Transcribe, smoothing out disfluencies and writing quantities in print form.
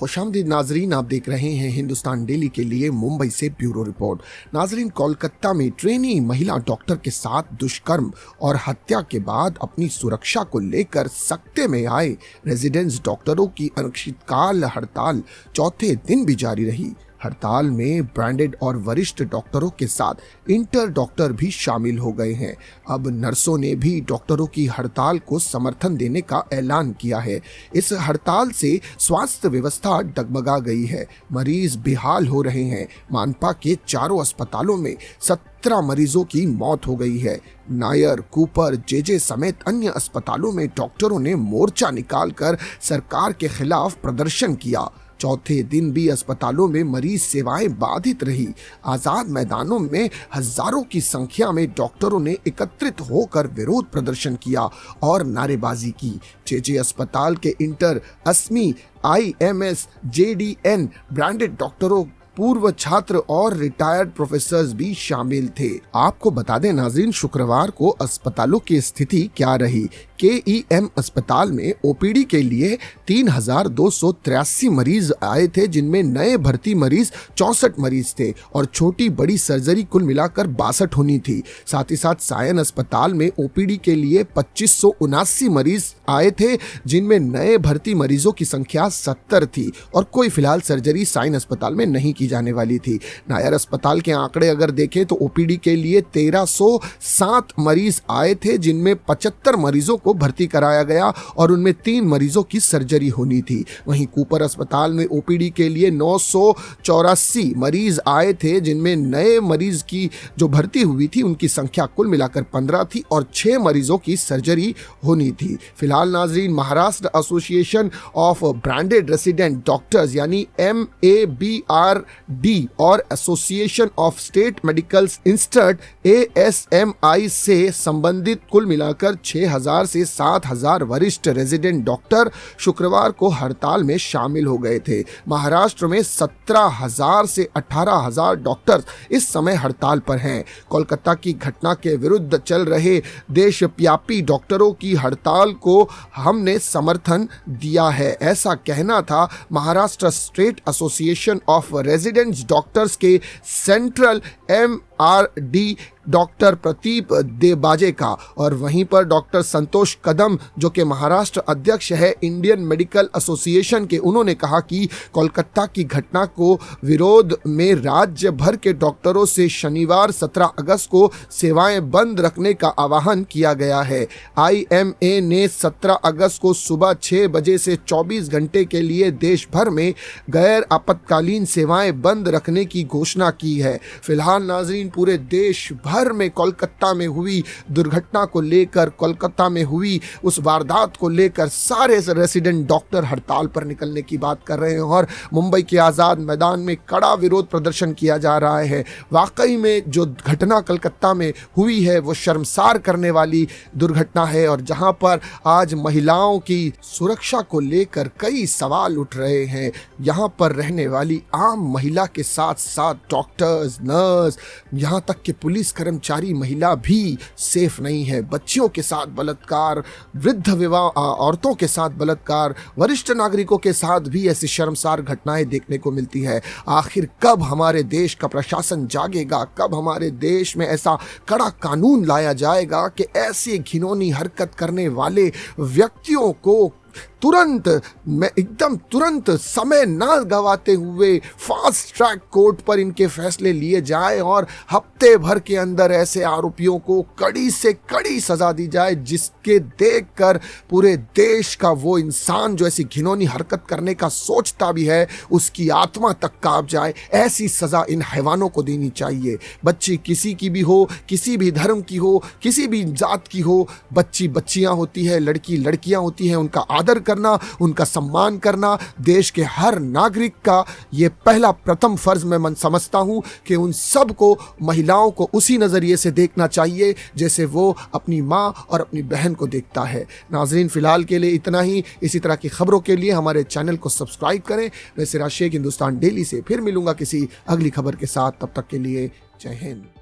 खुशामदीद नाजरीन, आप देख रहे हैं हिंदुस्तान डेली के लिए मुंबई से ब्यूरो रिपोर्ट। नाजरीन, कोलकाता में ट्रेनी महिला डॉक्टर के साथ दुष्कर्म और हत्या के बाद अपनी सुरक्षा को लेकर सकते में आए रेजिडेंस डॉक्टरों की अनिश्चितकाल हड़ताल चौथे दिन भी जारी रही। हड़ताल में ब्रांडेड और वरिष्ठ डॉक्टरों के साथ इंटर डॉक्टर भी शामिल हो गए हैं। अब नर्सों ने भी डॉक्टरों की हड़ताल को समर्थन देने का ऐलान किया है। इस हड़ताल से स्वास्थ्य व्यवस्था डगमगा गई है, मरीज बेहाल हो रहे हैं। मानपा के चारों अस्पतालों में 17 मरीजों की मौत हो गई है। नायर, कूपर, जेजे समेत अन्य अस्पतालों में डॉक्टरों ने मोर्चा निकालकर सरकार के खिलाफ प्रदर्शन किया। चौथे दिन भी अस्पतालों में मरीज सेवाएं बाधित रही। आजाद मैदानों में हजारों की संख्या में डॉक्टरों ने एकत्रित होकर विरोध प्रदर्शन किया और नारेबाजी की। जेजे अस्पताल के इंटर, अस्मी, IMS, JDN ब्रांडेड डॉक्टरों, पूर्व छात्र और रिटायर्ड प्रोफेसर्स भी शामिल थे। आपको बता दें नाज़रीन, शुक्रवार को अस्पतालों की स्थिति क्या रही। KEM अस्पताल में OPD के लिए 3283 मरीज आए थे, जिनमें नए भर्ती मरीज 64 मरीज थे और छोटी बड़ी सर्जरी कुल मिलाकर 62 होनी थी। साथ ही साथ सायन अस्पताल में OPD के लिए 2579 मरीज आए थे, जिनमें नए भर्ती मरीजों की संख्या 70 थी और कोई फिलहाल सर्जरी सायन अस्पताल में नहीं की जाने वाली थी। नायर अस्पताल के आंकड़े अगर देखें तो OPD के लिए 1307 मरीज आए थे, जिनमें 75 मरीजों को भर्ती कराया गया और उनमें 3 मरीजों की सर्जरी होनी थी। वहीं कूपर अस्पताल में OPD के लिए 984 मरीज आए थे, जिनमें नए मरीज की जो भर्ती हुई थी उनकी संख्या कुल मिलाकर 15 थी और 6 मरीजों की सर्जरी होनी थी। फिलहाल नाजरीन, Maharashtra association of branded resident doctors यानी MABRD और association of state medical institute ASMI से संबंधित कुल मिलाकर 6000 से 7000 वरिष्ठ रेजिडेंट डॉक्टर शुक्रवार को हड़ताल में शामिल हो गए थे। महाराष्ट्र में 17000 से 18000 डॉक्टर इस समय हड़ताल पर हैं। कोलकाता की घटना के विरुद्ध चल रहे देशव्यापी डॉक्टरों की हड़ताल को हमने समर्थन दिया है, ऐसा कहना था Maharashtra state association of residents doctors के सेंट्रल MRD डॉक्टर प्रदीप देबाजे का। और वहीं पर डॉक्टर संतोष कदम, जो कि महाराष्ट्र अध्यक्ष है इंडियन मेडिकल एसोसिएशन के, उन्होंने कहा कि कोलकाता की घटना को विरोध में राज्य भर के डॉक्टरों से शनिवार 17 अगस्त को सेवाएं बंद रखने का आह्वान किया गया है। IMA ने 17 अगस्त को सुबह 6 बजे से 24 घंटे के लिए देश भर में गैर आपातकालीन सेवाएं बंद रखने की घोषणा की है। फिलहाल नाजरीन, पूरे देश भर में कोलकाता में हुई दुर्घटना को लेकर, कोलकाता में हुई उस वारदात को लेकर सारे रेसिडेंट डॉक्टर हड़ताल पर निकलने की बात कर रहे हैं और मुंबई के आज़ाद मैदान में कड़ा विरोध प्रदर्शन किया जा रहा है। वाकई में जो घटना कोलकाता में हुई है वो शर्मसार करने वाली दुर्घटना है और जहां पर आज महिलाओं की सुरक्षा को लेकर कई सवाल उठ रहे हैं। यहां पर रहने वाली आम महिला के साथ साथ डॉक्टर्स, नर्स, यहां तक कि पुलिस कर्मचारी महिला भी सेफ नहीं है। बच्चियों के साथ बलात्कार, वृद्ध विवाह, औरतों के साथ बलात्कार, वरिष्ठ नागरिकों के साथ भी ऐसी शर्मसार घटनाएं देखने को मिलती है। आखिर कब हमारे देश का प्रशासन जागेगा? कब हमारे देश में ऐसा कड़ा कानून लाया जाएगा कि ऐसी घिनौनी हरकत करने वाले व्यक्तियों को तुरंत समय ना गवाते हुए फास्ट ट्रैक कोर्ट पर इनके फैसले लिए जाए और हफ्ते भर के अंदर ऐसे आरोपियों को कड़ी से कड़ी सजा दी जाए, जिसके देखकर पूरे देश का वो इंसान जो ऐसी घिनौनी हरकत करने का सोचता भी है उसकी आत्मा तक कांप जाए। ऐसी सजा इन हैवानों को देनी चाहिए। बच्ची किसी की भी हो, किसी भी धर्म की हो, किसी भी जात की हो, बच्ची बच्चियां होती है, लड़की लड़कियां होती हैं, उनका आदर करना, उनका सम्मान करना देश के हर नागरिक का ये पहला प्रथम फर्ज मैं समझता हूं कि उन सब को, महिलाओं को उसी नजरिए से देखना चाहिए जैसे वो अपनी मां और अपनी बहन को देखता है। नाजरीन, फिलहाल के लिए इतना ही। इसी तरह की खबरों के लिए हमारे चैनल को सब्सक्राइब करें। मैं सिराज शेख हिंदुस्तान डेली से फिर मिलूंगा किसी अगली खबर के साथ। तब तक के लिए जय हिंद।